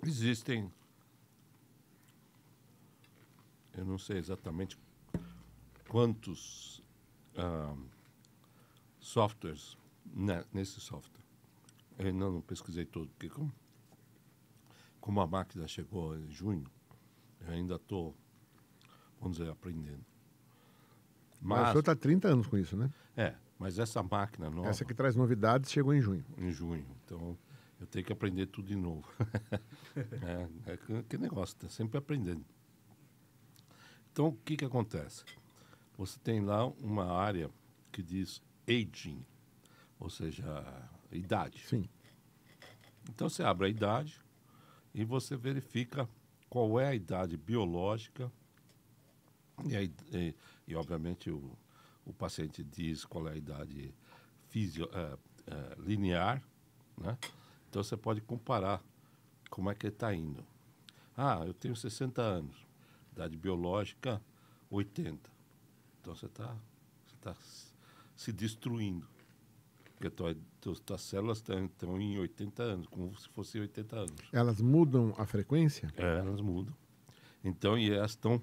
Existem, eu não sei exatamente quantos softwares nesse software. Eu ainda não pesquisei todo, porque como a máquina chegou em junho, eu ainda estou, vamos dizer, aprendendo. Mas o senhor está há 30 anos com isso, né? Mas essa máquina nova... Essa que traz novidades chegou em junho. Em junho. Então, eu tenho que aprender tudo de novo. Que negócio, está sempre aprendendo. Então, o que acontece? Você tem lá uma área que diz aging, ou seja, idade. Sim. Então, você abre a idade e você verifica qual é a idade biológica e obviamente, o paciente diz qual é a idade linear, né? Então, você pode comparar como é que ele está indo. Eu tenho 60 anos, idade biológica 80. Então, você tá se destruindo, porque tuas células estão em 80 anos, como se fossem 80 anos. Elas mudam a frequência? Elas mudam. Então, e elas estão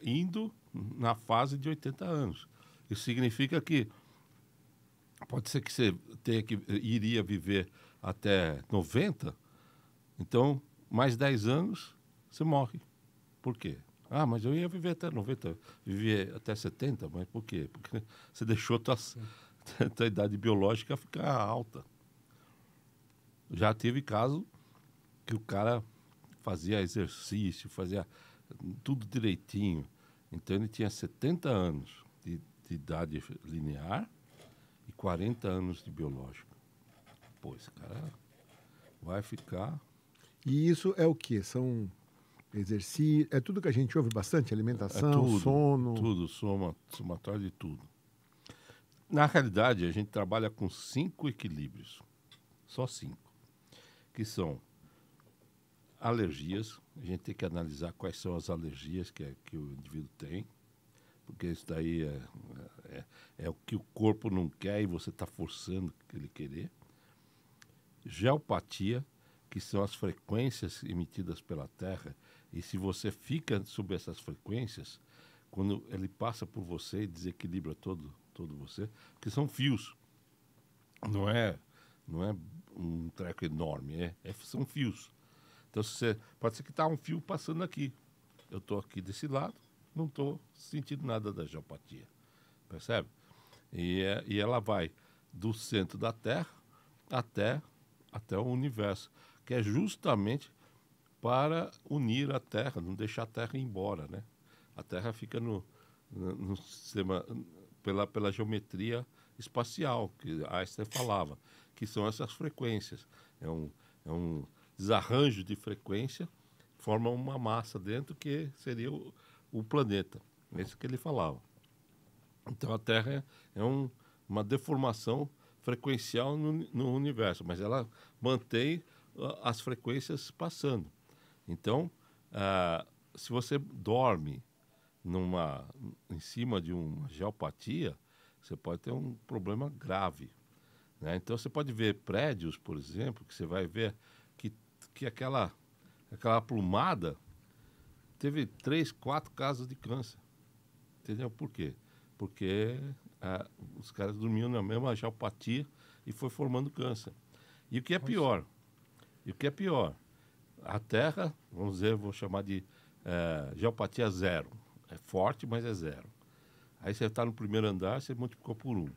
indo na fase de 80 anos. Isso significa que pode ser que você iria viver até 90, então, mais 10 anos, você morre. Por quê? Mas eu ia viver até 90, viver até 70, mas por quê? Porque você deixou tua idade biológica ficar alta. Já teve caso que o cara fazia exercício, fazia tudo direitinho. Então, ele tinha 70 anos de idade linear e 40 anos de biológico. Pô, esse cara vai ficar... E isso é o quê? São exercícios, é tudo que a gente ouve bastante? Alimentação, tudo, sono? Tudo, somatório de tudo. Na realidade, a gente trabalha com 5 equilíbrios. Só 5. Que são alergias. A gente tem que analisar quais são as alergias que o indivíduo tem. Porque isso daí é o que o corpo não quer e você está forçando ele querer. Geopatia, que são as frequências emitidas pela Terra. E se você fica sob essas frequências, quando ele passa por você e desequilibra todo você, que são fios. Não é um treco enorme, são fios. Então, pode ser que está um fio passando aqui. Eu estou aqui desse lado, não estou sentindo nada da geopatia. Percebe? E ela vai do centro da Terra até o universo, que é justamente para unir a Terra, não deixar a Terra ir embora, né? A Terra fica no sistema, pela geometria espacial, que Einstein falava, que são essas frequências. É um desarranjo de frequência, forma uma massa dentro que seria o planeta. Esse que ele falava. Então, a Terra é uma deformação frequencial no universo, mas ela mantém as frequências passando. Então, se você dorme em cima de uma geopatia, você pode ter um problema grave, né? Então, você pode ver prédios, por exemplo, que você vai ver que aquela plumada teve 3, 4 casos de câncer. Entendeu? Por quê? Porque os caras dormiam na mesma geopatia e foi formando câncer. E o que é pior? A Terra, vamos dizer, vou chamar de geopatia 0. É forte, mas é 0. Aí você está no primeiro andar, você multiplicou por 1.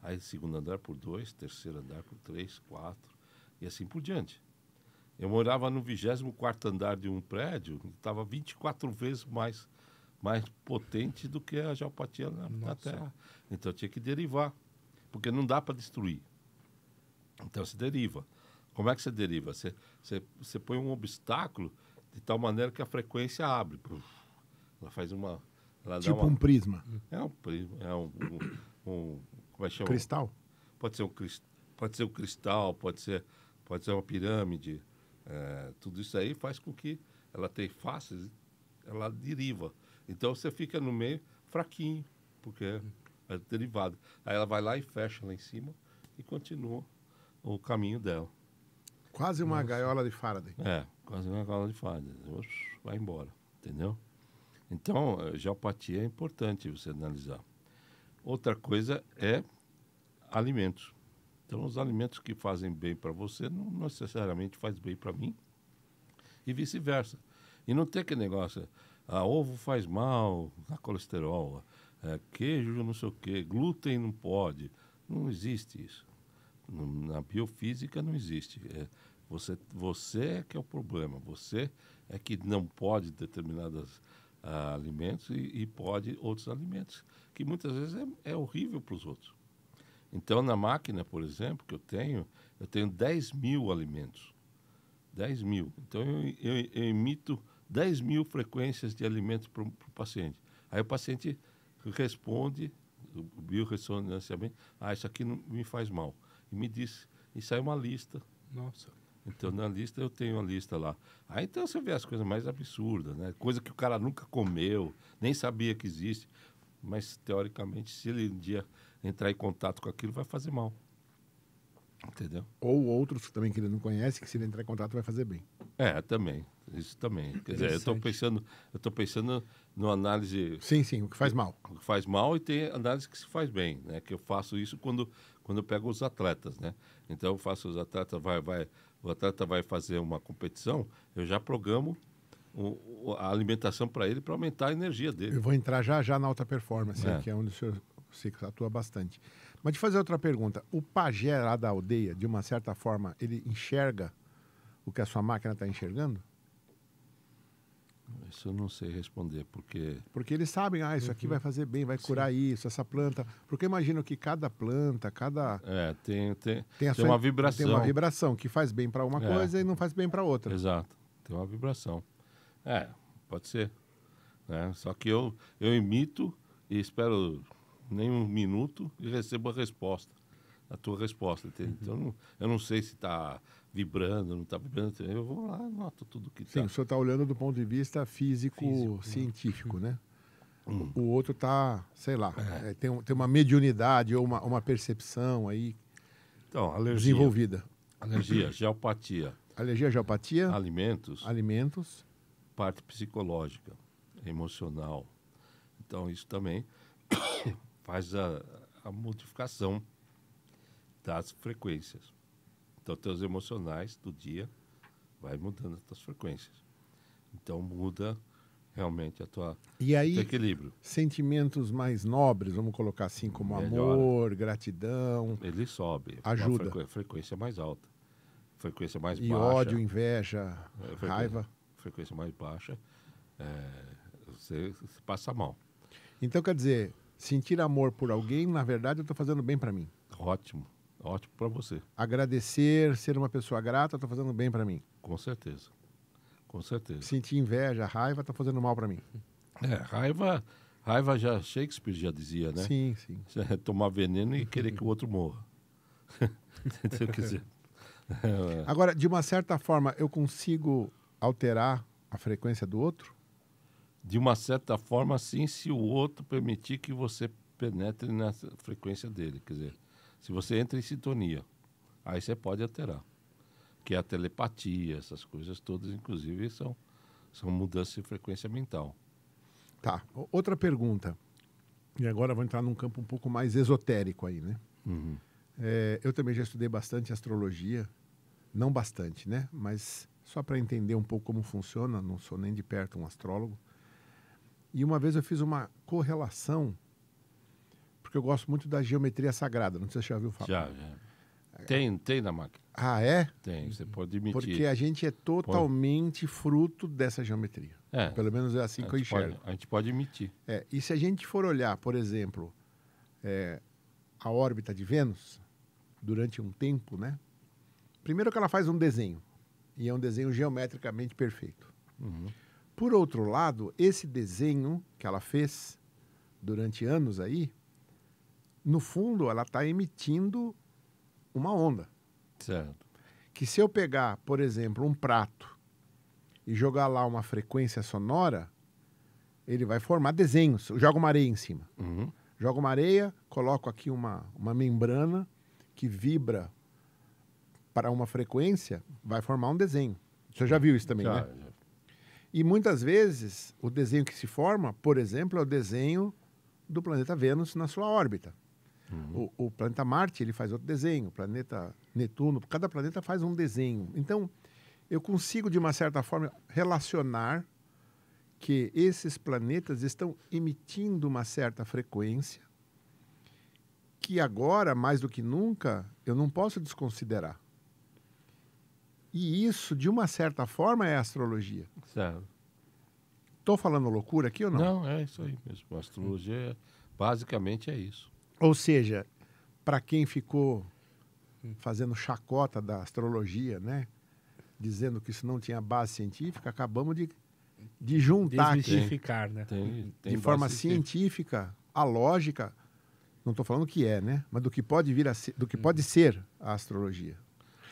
Aí segundo andar por 2, terceiro andar por 3, 4 e assim por diante. Eu morava no 24º andar de um prédio, estava 24 vezes mais potente do que a geopatia na Terra. Então tinha que derivar, porque não dá para destruir. Então se deriva. Como é que você deriva? Você põe um obstáculo de tal maneira que a frequência abre. Ela faz uma... Tipo um prisma. É um prisma. Como é que chama? Cristal? Pode ser um cristal, pode ser uma pirâmide. Tudo isso aí faz com que ela tenha faces, ela deriva. Então você fica no meio fraquinho, porque é derivado. Aí ela vai lá e fecha lá em cima e continua o caminho dela. Quase uma gaiola de Faraday. quase uma cauda de fadas. Vai embora, entendeu? Então, a homeopatia é importante você analisar. Outra coisa é alimentos. Então, os alimentos que fazem bem para você não necessariamente faz bem para mim e vice-versa. E não tem aquele negócio, ovo faz mal, dá colesterol, queijo não sei o quê, glúten não pode. Não existe isso. Na biofísica não existe. Você é que é o problema. Você é que não pode determinados alimentos e pode outros alimentos, que muitas vezes é horrível para os outros. Então, na máquina, por exemplo, que eu tenho 10 mil alimentos. 10 mil. Então, eu emito 10 mil frequências de alimentos para o paciente. Aí o paciente responde, o biorressonância, isso aqui não me faz mal. E me diz, e sai uma lista. Nossa. Então, na lista, eu tenho uma lista lá. Aí, então, você vê as coisas mais absurdas, né? Coisa que o cara nunca comeu, nem sabia que existe. Mas, teoricamente, se ele um dia entrar em contato com aquilo, vai fazer mal. Entendeu? Ou outros também que ele não conhece, que se ele entrar em contato vai fazer bem. Também. Isso também. Quer dizer, eu estou pensando numa análise... Sim, o que faz mal. O que faz mal e tem análise que se faz bem, né? Que eu faço isso quando eu pego os atletas, né? Então, eu faço os atletas, o atleta vai fazer uma competição, eu já programo a alimentação para ele para aumentar a energia dele. Eu vou entrar já na alta performance, que é onde o senhor atua bastante. Mas de fazer outra pergunta, o pajé lá da aldeia, de uma certa forma, ele enxerga o que a sua máquina está enxergando? Isso eu não sei responder, porque... Porque eles sabem, isso aqui vai fazer bem, vai curar isso, essa planta. Porque eu imagino que cada planta, tem sua, uma vibração. Tem uma vibração que faz bem para uma coisa e não faz bem para outra. Exato, tem uma vibração. Pode ser. Né? Só que eu imito e espero nem um minuto e recebo a tua resposta. Então, eu não sei se está vibrando, não está vibrando. Eu vou lá, anoto tudo que está. Sim, o senhor está olhando do ponto de vista físico-científico, né? O outro está, sei lá, tem uma mediunidade ou uma percepção aí então, alergia, desenvolvida. Alergia, geopatia. Alergia, geopatia. Alimentos. Parte psicológica, emocional. Então, isso também faz a modificação das frequências. Então, teus emocionais do dia vai mudando as tuas frequências. Então, muda realmente teu equilíbrio. Sentimentos mais nobres, vamos colocar assim, como amor, gratidão. Ele sobe. Ajuda. Frequência mais alta. Frequência mais e baixa. Ódio, inveja, raiva. Frequência mais baixa, você passa mal. Então, quer dizer, sentir amor por alguém, na verdade, eu estou fazendo bem para mim. Ótimo para você. Agradecer, ser uma pessoa grata, eu estou fazendo bem para mim. Com certeza. Sentir inveja, raiva, está fazendo mal para mim. Raiva Shakespeare já dizia, né? Sim. Tomar veneno e querer que o outro morra. Quer dizer, Agora, de uma certa forma, eu consigo alterar a frequência do outro? De uma certa forma, sim, se o outro permitir que você penetre na frequência dele. Quer dizer, se você entra em sintonia, aí você pode alterar. Que é a telepatia, essas coisas todas, inclusive, são mudanças de frequência mental. Tá. Outra pergunta. E agora vou entrar num campo um pouco mais esotérico aí, né? Uhum. Eu também já estudei bastante astrologia. Não bastante, né? Mas só para entender um pouco como funciona, não sou nem de perto um astrólogo. E uma vez eu fiz uma correlação, porque eu gosto muito da geometria sagrada, não sei se você já ouviu falar. Já. Tem na máquina. Ah, é? Tem, você pode emitir. Porque a gente é totalmente fruto dessa geometria. Pelo menos é assim que eu enxergo. A gente pode emitir. E se a gente for olhar, por exemplo, a órbita de Vênus, durante um tempo, né? Primeiro que ela faz um desenho, e é um desenho geometricamente perfeito. Uhum. Por outro lado, esse desenho que ela fez durante anos aí, no fundo, ela está emitindo uma onda. Certo. Que se eu pegar, por exemplo, um prato e jogar lá uma frequência sonora, ele vai formar desenhos. Eu jogo uma areia em cima. Uhum. Jogo uma areia, coloco aqui uma membrana que vibra para uma frequência, vai formar um desenho. Você já viu isso também, Já, né? já. E muitas vezes o desenho que se forma, por exemplo, é o desenho do planeta Vênus na sua órbita. O planeta Marte ele faz outro desenho, o planeta Netuno, cada planeta faz um desenho. Então, eu consigo, de uma certa forma, relacionar que esses planetas estão emitindo uma certa frequência que agora, mais do que nunca, eu não posso desconsiderar. E isso, de uma certa forma, é astrologia. Certo. Estou falando loucura aqui ou não? Não, é isso aí mesmo. A astrologia, basicamente, é isso. Ou seja, para quem ficou fazendo chacota da astrologia, né? Dizendo que isso não tinha base científica, acabamos de juntar aqui Desmistificar, né? Tem de forma base científica. científica a lógica, não estou falando que é, né? Mas do que pode vir a ser, do que pode ser a astrologia.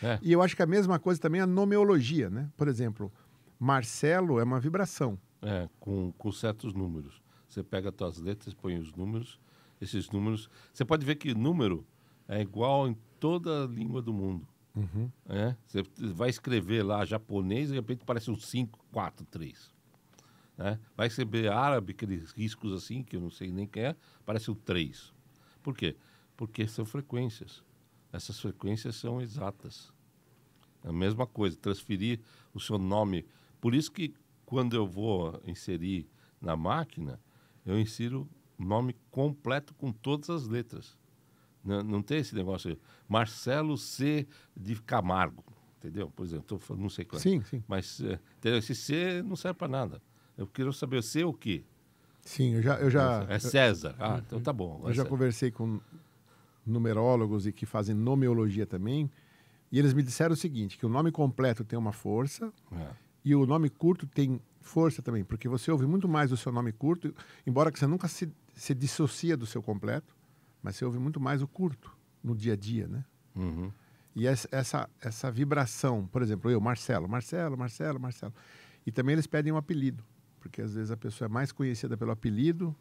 É. E eu acho que a mesma coisa também é a nomeologia, né? Por exemplo, Marcelo é uma vibração. É, com certos números. Você pega as tuas letras, põe os números, esses números... Você pode ver que número é igual em toda a língua do mundo. É? Você vai escrever lá japonês e de repente parece um 5, 4, 3. Né? Vai escrever árabe, aqueles riscos assim, que eu não sei nem quem é, parece um 3. Por quê? Porque são frequências. Essas frequências são exatas. É a mesma coisa, transferir o seu nome. Por isso que quando eu vou inserir na máquina, eu insiro o nome completo com todas as letras. Não tem esse negócio, Marcelo C. de Camargo, entendeu? Por exemplo, não sei qual é. Sim, sim. Mas entendeu? Esse C não serve para nada. Eu quero saber C o quê? Sim, eu já É César. Então tá bom. eu já conversei com numerólogos e que fazem nomeologia também, e eles me disseram o seguinte, que o nome completo tem uma força e o nome curto tem força também, porque você ouve muito mais o seu nome curto, embora que você nunca se dissocia do seu completo, mas você ouve muito mais o curto no dia a dia, né? Uhum. E essa vibração, por exemplo, eu, Marcelo. E também eles pedem um apelido, porque às vezes a pessoa é mais conhecida pelo apelido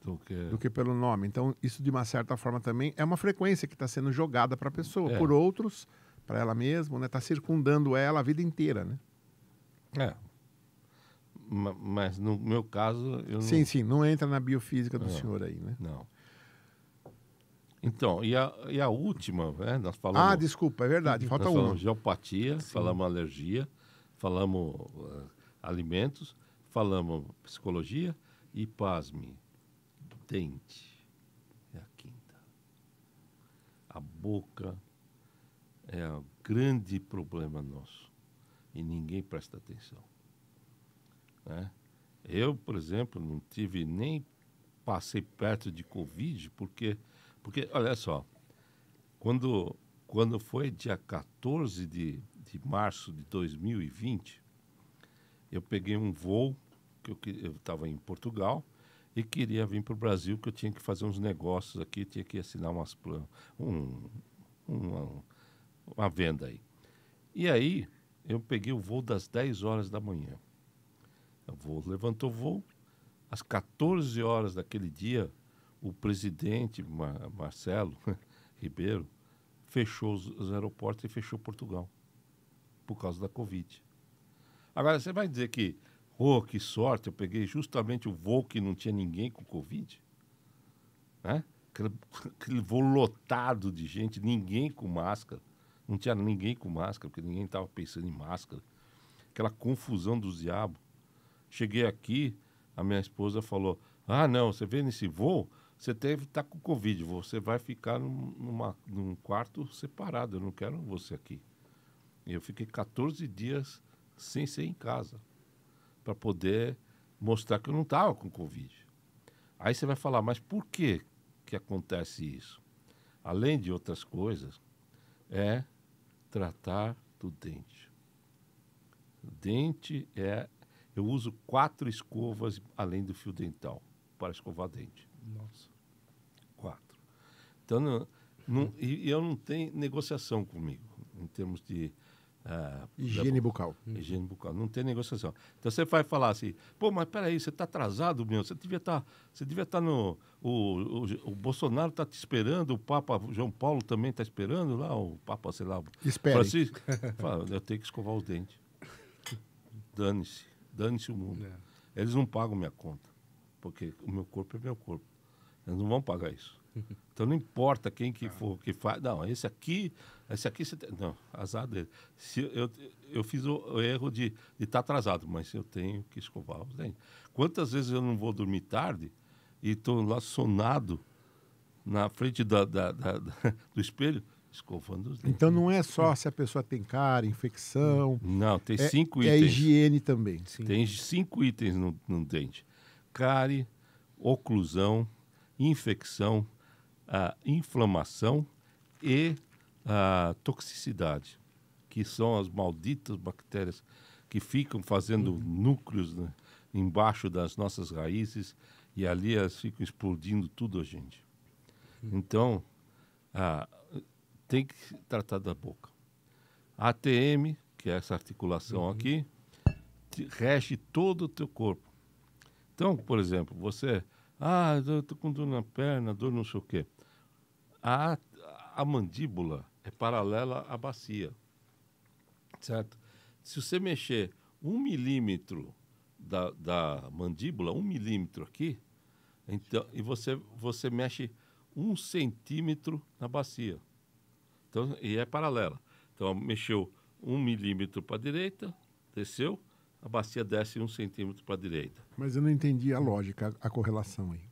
do que pelo nome. Então, isso de uma certa forma também é uma frequência que está sendo jogada para a pessoa, por outros, para ela mesma, né? Está circundando ela a vida inteira, né? É. Mas no meu caso... Eu Sim, não... sim, não entra na biofísica do senhor aí, né? Não. Então, e a última, né? Nós falamos... Ah, desculpa, é verdade, falta nós uma. falamos geopatia, falamos alergia, falamos alimentos, falamos psicologia e, pasme, dente é a quinta. A boca é o grande problema nosso e ninguém presta atenção. Né? Eu, por exemplo, não tive nem passei perto de Covid porque olha só, quando foi dia 14 de março de 2020, eu peguei um voo, eu estava em Portugal, e queria vir para o Brasil, que eu tinha que fazer uns negócios aqui, tinha que assinar uma venda aí. E aí, eu peguei o voo das 10 horas da manhã. Levantou o voo, às 14 horas daquele dia, o presidente Marcelo Ribeiro fechou os aeroportos e fechou Portugal por causa da Covid. Agora, você vai dizer que que sorte, eu peguei justamente o voo que não tinha ninguém com Covid? Né? Aquele voo lotado de gente, ninguém com máscara. Não tinha ninguém com máscara, porque ninguém estava pensando em máscara. Aquela confusão dos diabos. Cheguei aqui, a minha esposa falou, não, você vê nesse voo, você deve estar com Covid, você vai ficar num quarto separado, eu não quero você aqui. E eu fiquei 14 dias sem ser em casa, para poder mostrar que eu não estava com Covid. Aí você vai falar, mas por que acontece isso? Além de outras coisas, é tratar do dente. O dente eu uso 4 escovas além do fio dental para escovar dente. Nossa. 4. Então, eu não tenho negociação comigo, em termos de... Higiene bucal. Higiene bucal. Não tem negociação. Então, você vai falar assim, pô, mas peraí, você está atrasado, meu. Você devia estar no... O Bolsonaro está te esperando, o Papa João Paulo também está esperando lá, o Papa, sei lá... Espere. Francisco. Fala, eu tenho que escovar os dentes. dane-se o mundo. Eles não pagam minha conta, porque o meu corpo é meu corpo. Eles não vão pagar isso. Então não importa quem que for que faz. Não, esse aqui você tem. Não, azar dele. Eu fiz o erro de estar atrasado, mas eu tenho que escovar os dentes. Quantas vezes eu não vou dormir tarde e estou lá sonado na frente do espelho, escovando os dentes. Então não é só se a pessoa tem cárie, infecção. Não, tem 5 É itens. higiene também. Sim. Tem 5 itens no dente: cárie, oclusão, infecção, inflamação e toxicidade, que são as malditas bactérias que ficam fazendo núcleos, né, embaixo das nossas raízes, e ali elas ficam explodindo tudo a gente. Então, tem que tratar da boca. A ATM, que é essa articulação aqui, rege todo o teu corpo. Então, por exemplo, você... eu estou com dor na perna, dor não sei o quê. A mandíbula é paralela à bacia, certo? Se você mexer 1 milímetro da mandíbula, 1 milímetro aqui, então, e você mexe 1 centímetro na bacia. Então, e é paralela. Então, mexeu 1 milímetro para a direita, desceu, a bacia desce 1 centímetro para a direita. Mas eu não entendi a lógica, a correlação aí.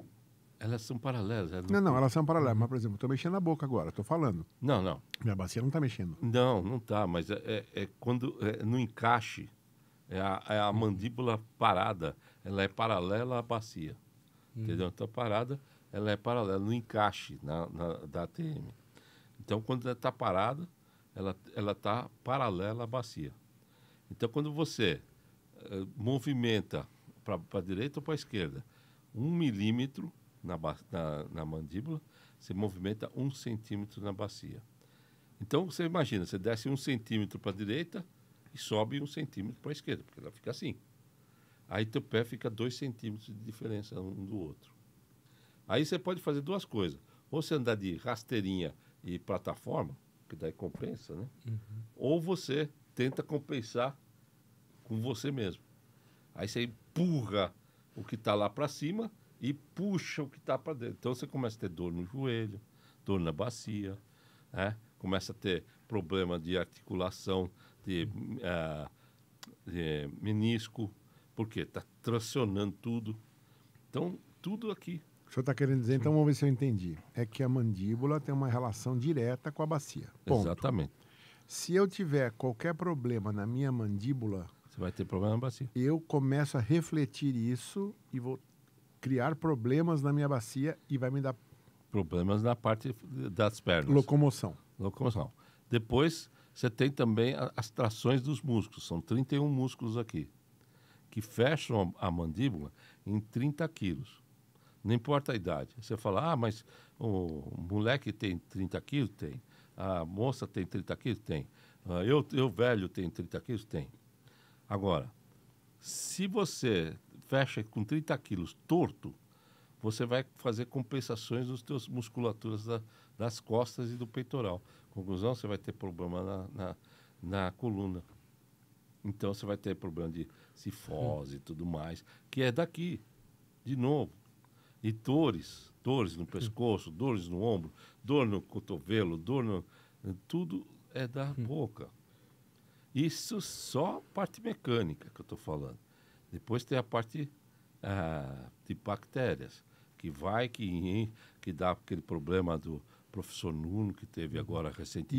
Elas são paralelas. Não, elas são paralelas. Mas, por exemplo, eu estou mexendo a boca agora, estou falando. Não. Minha bacia não está mexendo. Não está, mas quando no encaixe, é a mandíbula parada, ela é paralela à bacia. Entendeu? Então, parada, ela é paralela no encaixe da ATM. Então, quando ela está parada, ela está paralela à bacia. Então, quando você movimenta para a direita ou para a esquerda 1 milímetro na mandíbula, você movimenta 1 centímetro na bacia. Então, você imagina, você desce 1 centímetro para a direita e sobe 1 centímetro para a esquerda, porque ela fica assim. Aí teu pé fica 2 centímetros de diferença um do outro. Aí você pode fazer 2 coisas. Ou você andar de rasteirinha e plataforma, que daí compensa, né? Ou você tenta compensar com você mesmo. Aí você empurra o que está lá para cima e puxa o que está para dentro. Então você começa a ter dor no joelho, dor na bacia, né? Começa a ter problema de articulação, de menisco, porque está tracionando tudo. Então, tudo aqui. O senhor está querendo dizer, então vamos ver se eu entendi. É que a mandíbula tem uma relação direta com a bacia. Ponto. Exatamente. Se eu tiver qualquer problema na minha mandíbula, Você vai ter problema na bacia. eu começo a refletir isso e vou criar problemas na minha bacia e vai me dar Problemas na parte das pernas. locomoção. Locomoção. Depois, você tem também as trações dos músculos. São 31 músculos aqui, que fecham a mandíbula em 30 quilos. Não importa a idade. Você fala, mas o moleque tem 30 quilos? Tem. A moça tem 30 quilos? Tem. Eu velho, tenho 30 quilos? Tem. Agora, se você fecha com 30 quilos torto, você vai fazer compensações nos teus musculaturas das costas e do peitoral. Conclusão, você vai ter problema na coluna. Então, você vai ter problema de cifose e tudo mais, que é daqui, de novo. E dores no pescoço, dores no ombro, dor no cotovelo, tudo é da boca. Isso só parte mecânica que eu estou falando. Depois tem a parte de bactérias, que dá aquele problema do professor Nuno, que teve agora recentemente.